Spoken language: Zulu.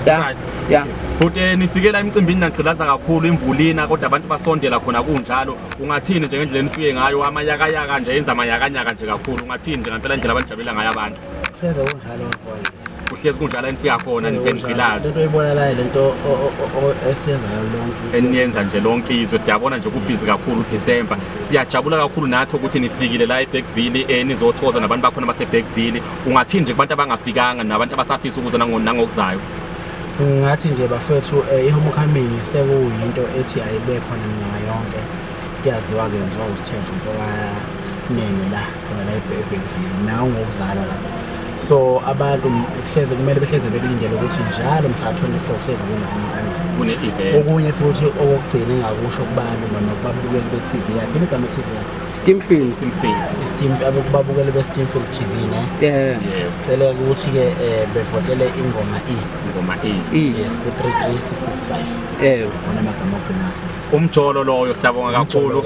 Yeah. But nifikela emcimbini nagqilaza kakhulu imvulina kodwa abantu basondela khona kunjalo ungathini nje ngendlela nifike ngayo amayakayaka nje yenza amayakanyaka nje kakhulu ungathini nje ngempela indlela abanijabula ngayo abantu hleze kunjalo mfowethu kuhlezi kunjalo nifika khona nivengqilaza lento oyibonalayo lento esiyenzayo lonke eniyenza nje lonke izwe siyabona nje kubhizi kakhulu December siyajabula kakhulu nathi ukuthi nifikile la eBergville nizothoza nabantu bakhona baseBergville ungathini nje kubantu abangafikanga nabantu abasafisa ukuza nangokuzayo ngathi nje bafethu ihomecoming sekuyinto ethi ayibe khona minyaka yonke kuyaziwa kenziwa usithenjwa mfokanene la khona la eBergville nawo ngokuzalwa la so abantu hleze kumele behleze bekulindele ukuthi njalo mhla 24 hleze kune-event okunye futhi okugcina engakusho kubantu noma kubabukeli be-TV yakhe igama TV yakhe Steam Field ababukeli be-Steam Field TV ne sicela ukuthi ke bevotele ingoma yes ku 33665 yeah wona magama ogcina umjolo loyo siyabonga kakhulu